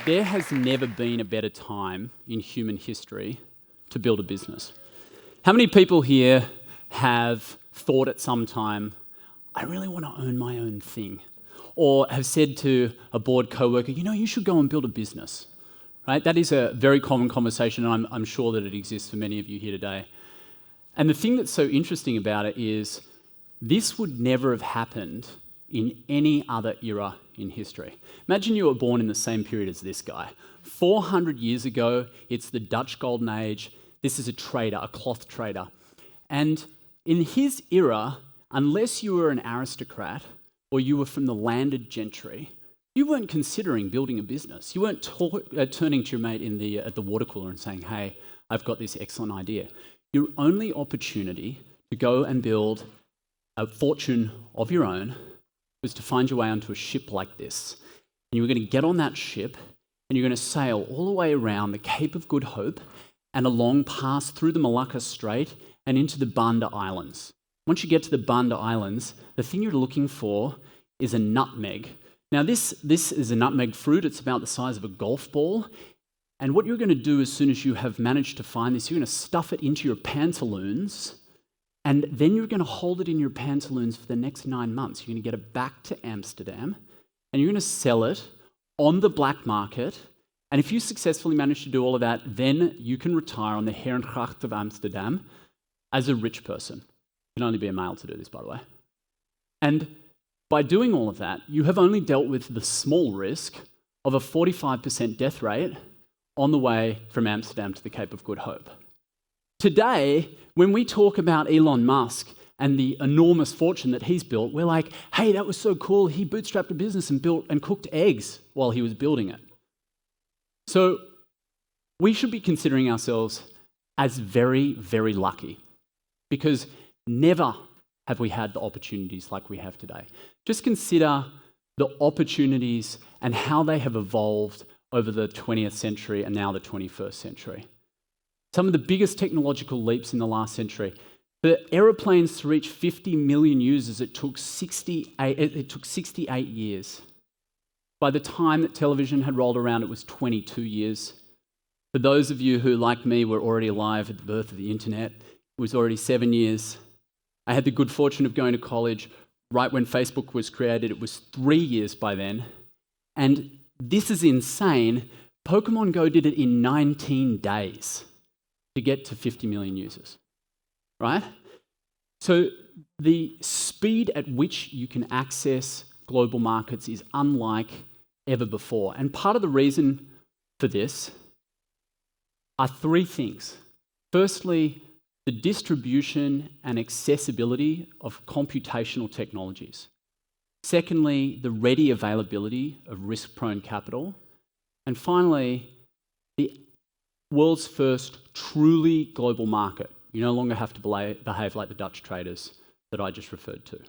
There has never been a better time in human history to build a business. How many people here have thought at some time, I really want to own my own thing? Or have said to a bored coworker, you should go and build a business, right? That is a very common conversation, and I'm sure that it exists for many of you here today. And the thing that's so interesting about it is this would never have happened in any other era in history. Imagine you were born in the same period as this guy. 400 years ago, it's the Dutch Golden Age. This is a trader, a cloth trader. And in his era, unless you were an aristocrat or you were from the landed gentry, you weren't considering building a business. You weren't turning to your mate at the water cooler and saying, hey, I've got this excellent idea. Your only opportunity to go and build a fortune of your own was to find your way onto a ship like this. And you were going to get on that ship and you're going to sail all the way around the Cape of Good Hope and along past through the Malacca Strait and into the Banda Islands. Once you get to the Banda Islands, the thing you're looking for is a nutmeg. Now this is a nutmeg fruit. It's about the size of a golf ball. And what you're going to do as soon as you have managed to find this, you're going to stuff it into your pantaloons, and then you're going to hold it in your pantaloons for the next 9 months. You're going to get it back to Amsterdam, and you're going to sell it on the black market. And if you successfully manage to do all of that, then you can retire on the Herengracht of Amsterdam as a rich person. You can only be a male to do this, by the way. And by doing all of that, you have only dealt with the small risk of a 45% death rate on the way from Amsterdam to the Cape of Good Hope. Today, when we talk about Elon Musk and the enormous fortune that he's built, we're like, hey, that was so cool. He bootstrapped a business and built and cooked eggs while he was building it. So we should be considering ourselves as very, very lucky, because never have we had the opportunities like we have today. Just consider the opportunities and how they have evolved over the 20th century and now the 21st century. Some of the biggest technological leaps in the last century. For aeroplanes to reach 50 million users, it took 68 years. By the time that television had rolled around, it was 22 years. For those of you who, like me, were already alive at the birth of the internet, it was already 7 years. I had the good fortune of going to college right when Facebook was created. It was 3 years by then. And this is insane. Pokemon Go did it in 19 days to get to 50 million users, right? So the speed at which you can access global markets is unlike ever before. And part of the reason for this are three things. Firstly, the distribution and accessibility of computational technologies. Secondly, the ready availability of risk-prone capital. And finally, the world's first truly global market. You no longer have to behave like the Dutch traders that I just referred to.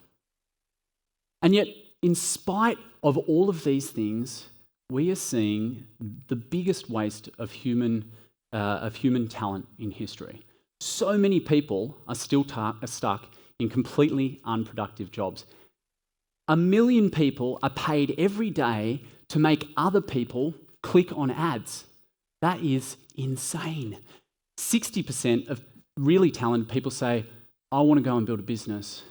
And yet, in spite of all of these things, we are seeing the biggest waste of human talent in history. So many people are still stuck in completely unproductive jobs. 1 million people are paid every day to make other people click on ads. That is insane. 60% of really talented people say, I want to go and build a business,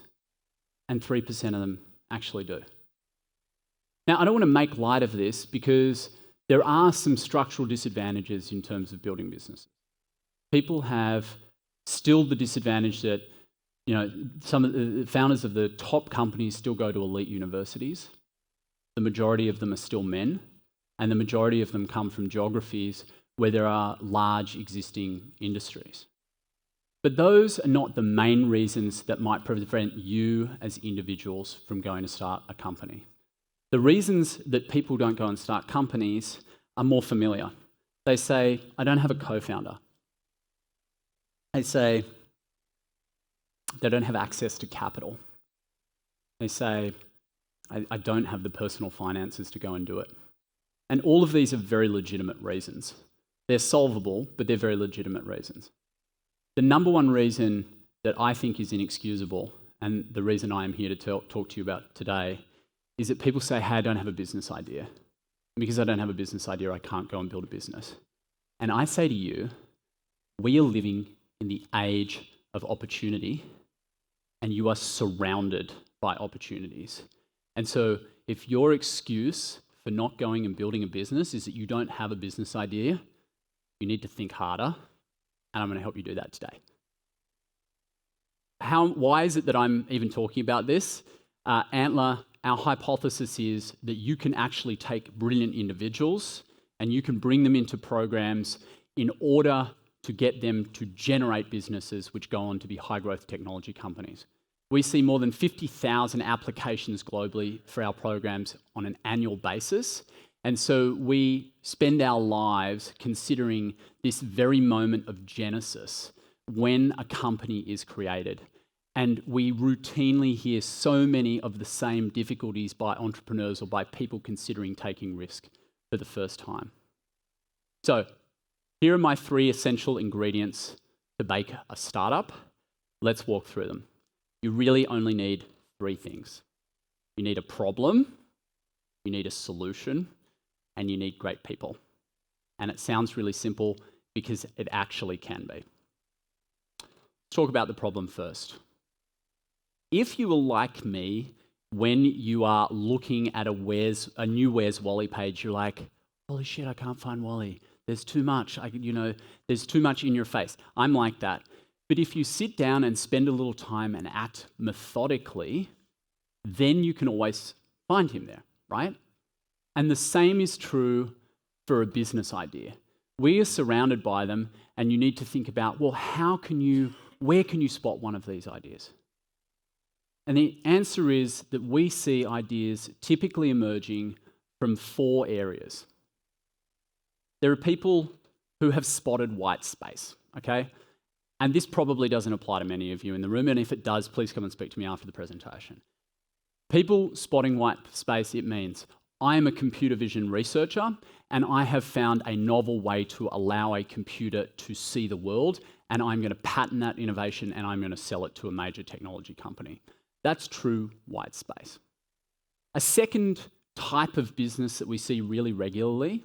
and 3% of them actually do. Now, I don't want to make light of this because there are some structural disadvantages in terms of building businesses. People have still the disadvantage that some of the founders of the top companies still go to elite universities. The majority of them are still men, and the majority of them come from geographies where there are large existing industries. But those are not the main reasons that might prevent you as individuals from going to start a company. The reasons that people don't go and start companies are more familiar. They say, I don't have a co-founder. They say, they don't have access to capital. They say, I don't have the personal finances to go and do it. And all of these are very legitimate reasons. They're solvable, but they're very legitimate reasons. The number one reason that I think is inexcusable, and the reason I am here to talk to you about today, is that people say, hey, I don't have a business idea. Because I don't have a business idea, I can't go and build a business. And I say to you, we are living in the age of opportunity, and you are surrounded by opportunities. And so if your excuse for not going and building a business is that you don't have a business idea, you need to think harder, and I'm going to help you do that today. Why is it that I'm even talking about this? Antler, our hypothesis is that you can actually take brilliant individuals and you can bring them into programs in order to get them to generate businesses which go on to be high-growth technology companies. We see more than 50,000 applications globally for our programs on an annual basis. And so we spend our lives considering this very moment of genesis when a company is created. And we routinely hear so many of the same difficulties by entrepreneurs or by people considering taking risk for the first time. So here are my 3 essential ingredients to bake a startup. Let's walk through them. You really only need 3 things. You need a problem, you need a solution, and you need great people. And it sounds really simple because it actually can be. Let's talk about the problem first. If you are like me, when you are looking at a new Where's Wally page, you're like, holy shit, I can't find Wally. There's too much. There's too much in your face. I'm like that. But if you sit down and spend a little time and act methodically, then you can always find him there, right? And the same is true for a business idea. We are surrounded by them, and you need to think about, well, where can you spot one of these ideas? And the answer is that we see ideas typically emerging from 4 areas. There are people who have spotted white space, okay? And this probably doesn't apply to many of you in the room, and if it does, please come and speak to me after the presentation. People spotting white space, it means I am a computer vision researcher, and I have found a novel way to allow a computer to see the world, and I'm going to patent that innovation, and I'm going to sell it to a major technology company. That's true white space. A second type of business that we see really regularly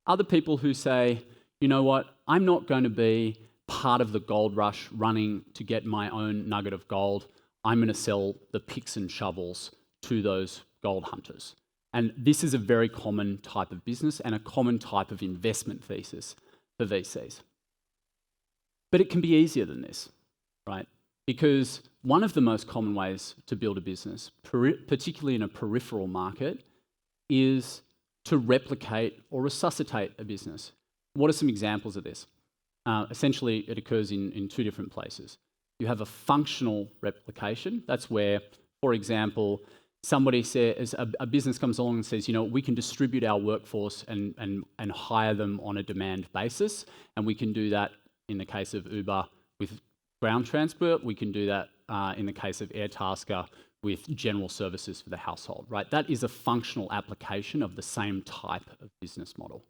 are the people who say, you know what, I'm not going to be part of the gold rush running to get my own nugget of gold. I'm going to sell the picks and shovels to those gold hunters. And this is a very common type of business and a common type of investment thesis for VCs. But it can be easier than this, right? Because one of the most common ways to build a business, particularly in a peripheral market, is to replicate or resuscitate a business. What are some examples of this? Essentially, it occurs in 2 different places. You have a functional replication. That's where, for example, somebody says, a business comes along and says, we can distribute our workforce and hire them on a demand basis, and we can do that in the case of Uber with ground transport. We can do that in the case of Airtasker with general services for the household, right? That is a functional application of the same type of business model.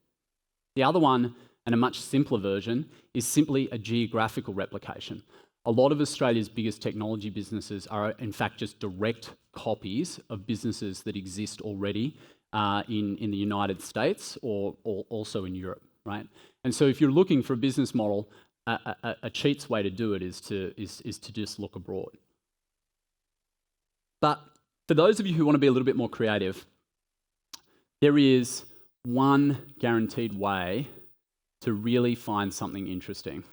The other one, and a much simpler version, is simply a geographical replication. A lot of Australia's biggest technology businesses are in fact just direct copies of businesses that exist already in the United States or also in Europe, right? And so if you're looking for a business model, a cheat's way to do it is to just look abroad. But for those of you who want to be a little bit more creative, there is one guaranteed way to really find something interesting.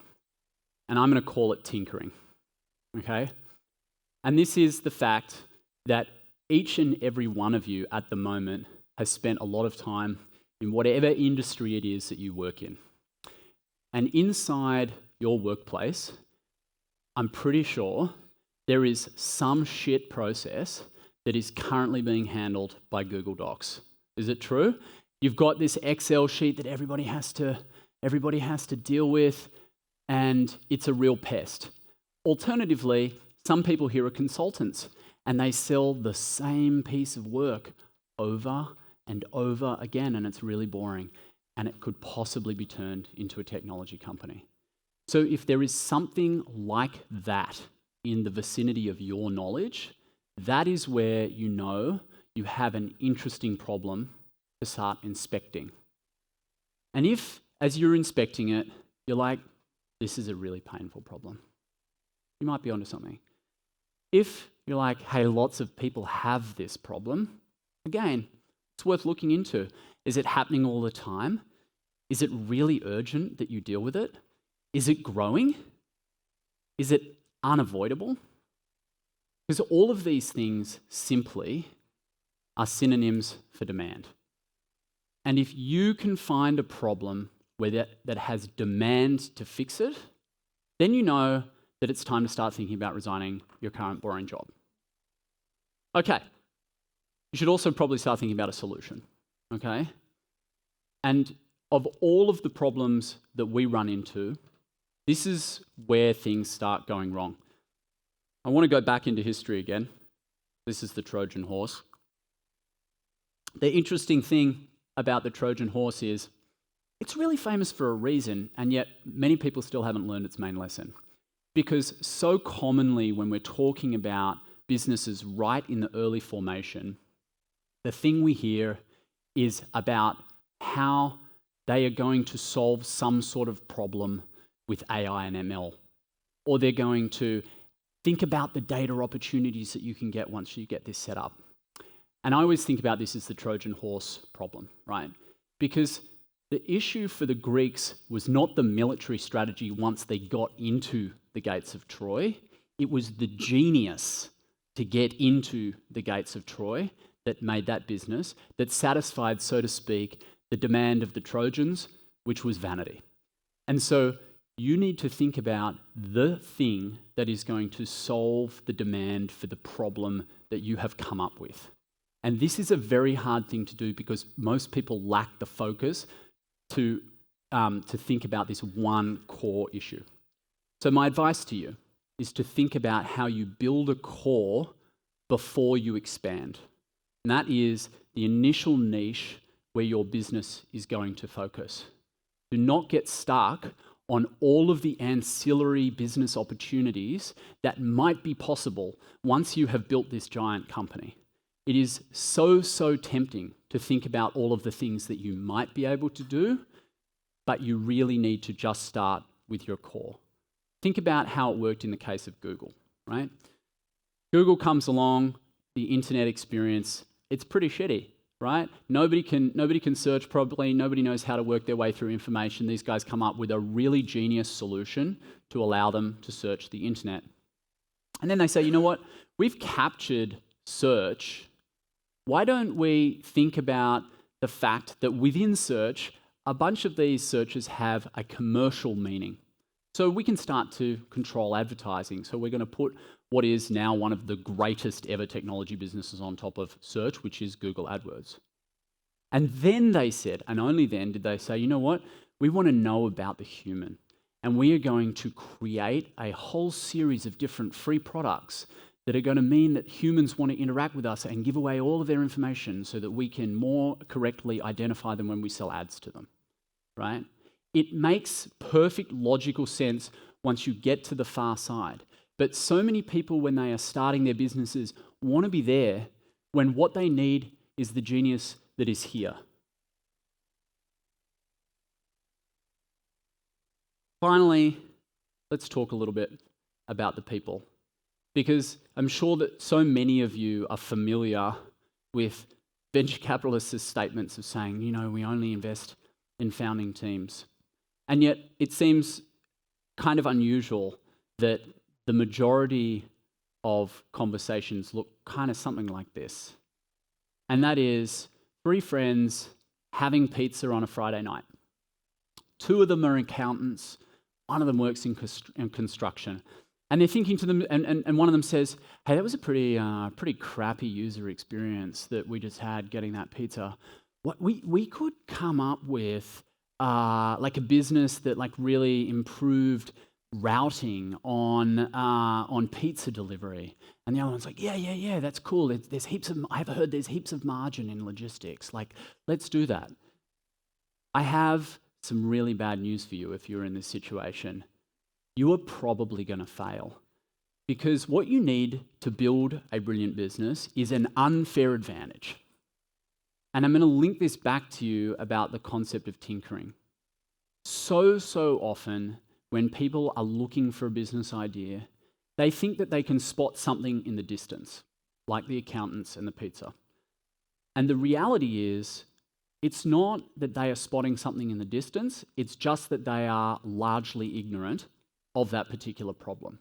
And I'm going to call it tinkering, okay? And this is the fact that each and every one of you at the moment has spent a lot of time in whatever industry it is that you work in. And inside your workplace, I'm pretty sure there is some shit process that is currently being handled by Google Docs. Is it true? You've got this Excel sheet that everybody has to deal with, and it's a real pest. Alternatively, some people here are consultants, and they sell the same piece of work over and over again, and it's really boring, and it could possibly be turned into a technology company. So if there is something like that in the vicinity of your knowledge, that is where you know you have an interesting problem to start inspecting. And if, as you're inspecting it, you're like, this is a really painful problem, you might be onto something. If you're like, hey, lots of people have this problem, again, it's worth looking into. Is it happening all the time? Is it really urgent that you deal with it? Is it growing? Is it unavoidable? Because all of these things simply are synonyms for demand. And if you can find a problem where that has demand to fix it, then you know that it's time to start thinking about resigning your current boring job. Okay, you should also probably start thinking about a solution, okay? And of all of the problems that we run into, this is where things start going wrong. I want to go back into history again. This is the Trojan Horse. The interesting thing about the Trojan Horse is it's really famous for a reason, and yet many people still haven't learned its main lesson. Because so commonly when we're talking about businesses right in the early formation, the thing we hear is about how they are going to solve some sort of problem with AI and ML, or they're going to think about the data opportunities that you can get once you get this set up. And I always think about this as the Trojan horse problem, right? Because the issue for the Greeks was not the military strategy once they got into the gates of Troy. It was the genius to get into the gates of Troy that made that business, that satisfied, so to speak, the demand of the Trojans, which was vanity. And so you need to think about the thing that is going to solve the demand for the problem that you have come up with. And this is a very hard thing to do because most people lack the focus to think about this one core issue. So my advice to you is to think about how you build a core before you expand. And that is the initial niche where your business is going to focus. Do not get stuck on all of the ancillary business opportunities that might be possible once you have built this giant company. It is so tempting to think about all of the things that you might be able to do, but you really need to just start with your core. Think about how it worked in the case of Google, right? Google comes along, the internet experience, it's pretty shitty, right? Nobody can search properly, nobody knows how to work their way through information. These guys come up with a really genius solution to allow them to search the internet. And then they say, you know what? We've captured search. Why don't we think about the fact that within search, a bunch of these searches have a commercial meaning? So we can start to control advertising. So we're going to put what is now one of the greatest ever technology businesses on top of search, which is Google AdWords. And then they said, and only then did they say, you know what? We want to know about the human. And we are going to create a whole series of different free products that are going to mean that humans want to interact with us and give away all of their information so that we can more correctly identify them when we sell ads to them, right? It makes perfect logical sense once you get to the far side. But so many people, when they are starting their businesses, want to be there when what they need is the genius that is here. Finally, let's talk a little bit about the people, because I'm sure that so many of you are familiar with venture capitalists' statements of saying, you know, we only invest in founding teams. And yet it seems kind of unusual that the majority of conversations look kind of something like this. And that is 3 friends having pizza on a Friday night. 2 of them are accountants, 1 of them works in construction. And they're thinking to them, and one of them says, hey, that was a pretty crappy user experience that we just had getting that pizza. What we could come up with like a business that like really improved routing on pizza delivery. And the other one's like, yeah, that's cool. I've heard there's heaps of margin in logistics. Like, let's do that. I have some really bad news for you if you're in this situation. You are probably going to fail, because what you need to build a brilliant business is an unfair advantage. And I'm going to link this back to you about the concept of tinkering. So often when people are looking for a business idea, they think that they can spot something in the distance, like the accountants and the pizza. And the reality is, it's not that they are spotting something in the distance, it's just that they are largely ignorant of that particular problem.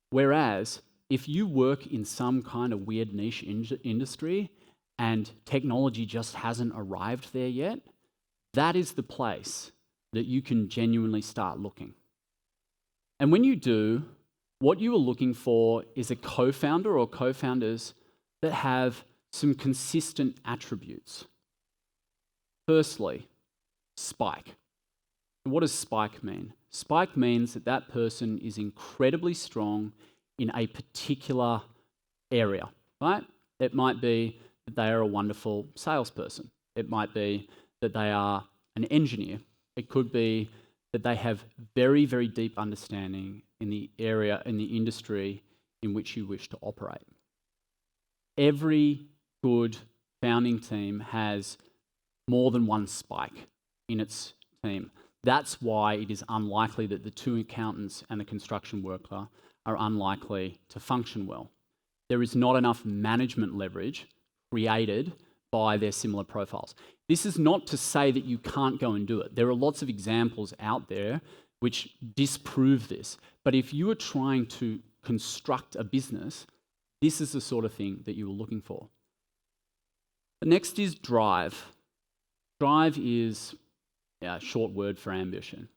Whereas, if you work in some kind of weird niche industry and technology just hasn't arrived there yet, that is the place that you can genuinely start looking. And when you do, what you are looking for is a co-founder or co-founders that have some consistent attributes. Firstly, spike. What does spike mean? Spike means that that person is incredibly strong in a particular area, right? It might be that they are a wonderful salesperson. It might be that they are an engineer. It could be that they have very, very deep understanding in the area, in the industry in which you wish to operate. Every good founding team has more than one spike in its team. That's why it is unlikely that the two accountants and the construction worker are unlikely to function well. There is not enough management leverage created by their similar profiles. This is not to say that you can't go and do it. There are lots of examples out there which disprove this. But if you are trying to construct a business, this is the sort of thing that you are looking for. The next is drive. Drive is a short word for ambition.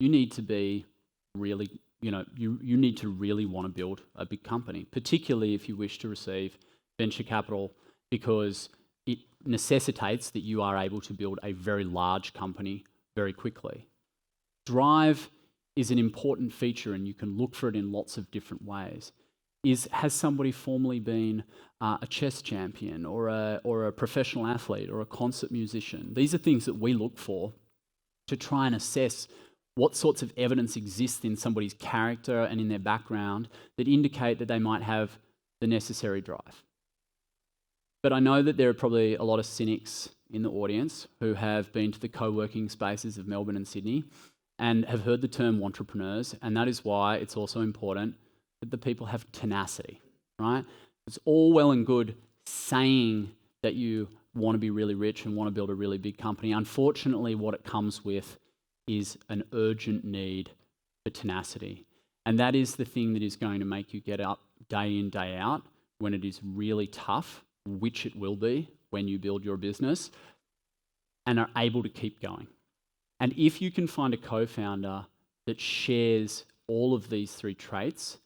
You need to be really, you need to really want to build a big company, particularly if you wish to receive venture capital, because it necessitates that you are able to build a very large company very quickly. Drive is an important feature, and you can look for it in lots of different ways. Has somebody formerly been a chess champion or a professional athlete or a concert musician? These are things that we look for to try and assess what sorts of evidence exists in somebody's character and in their background that indicate that they might have the necessary drive. But I know that there are probably a lot of cynics in the audience who have been to the co-working spaces of Melbourne and Sydney and have heard the term entrepreneurs, and that is why it's also important that the people have tenacity, right? It's all well and good saying that you want to be really rich and want to build a really big company. Unfortunately, what it comes with is an urgent need for tenacity. And that is the thing that is going to make you get up day in, day out when it is really tough, which it will be when you build your business, and are able to keep going. And if you can find a co-founder that shares all of these three traits,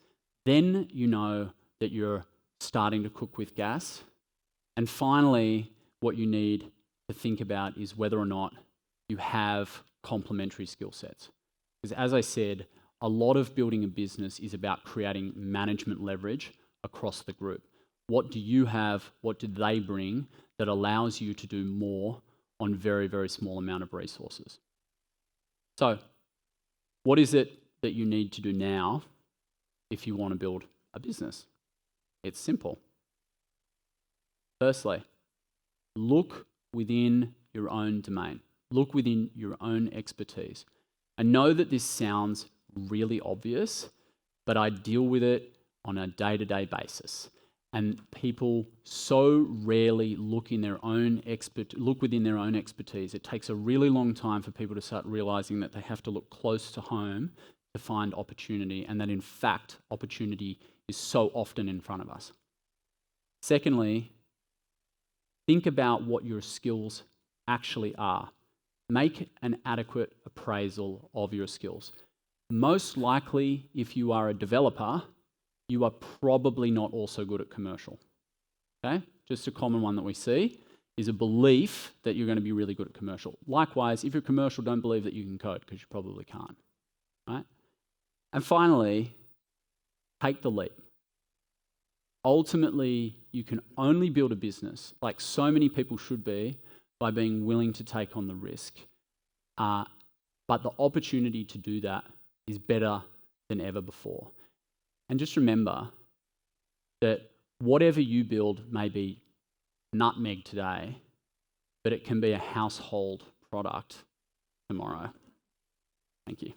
then you know that you're starting to cook with gas. And finally, what you need to think about is whether or not you have complementary skill sets. Because as I said, a lot of building a business is about creating management leverage across the group. What do you have, what do they bring that allows you to do more on very, very small amount of resources? So, what is it that you need to do now if you want to build a business? It's simple. Firstly, look within your own domain. Look within your own expertise. I know that this sounds really obvious, but I deal with it on a day-to-day basis. And people so rarely look within their own expertise. It takes a really long time for people to start realizing that they have to look close to home to find opportunity, and that in fact, opportunity is so often in front of us. Secondly, think about what your skills actually are. Make an adequate appraisal of your skills. Most likely, if you are a developer, you are probably not also good at commercial. Okay? Just a common one that we see is a belief that you're going to be really good at commercial. Likewise, if you're commercial, don't believe that you can code, because you probably can't. Right? And finally, take the leap. Ultimately, you can only build a business, like so many people should be, by being willing to take on the risk. But the opportunity to do that is better than ever before. And just remember that whatever you build may be nutmeg today, but it can be a household product tomorrow. Thank you.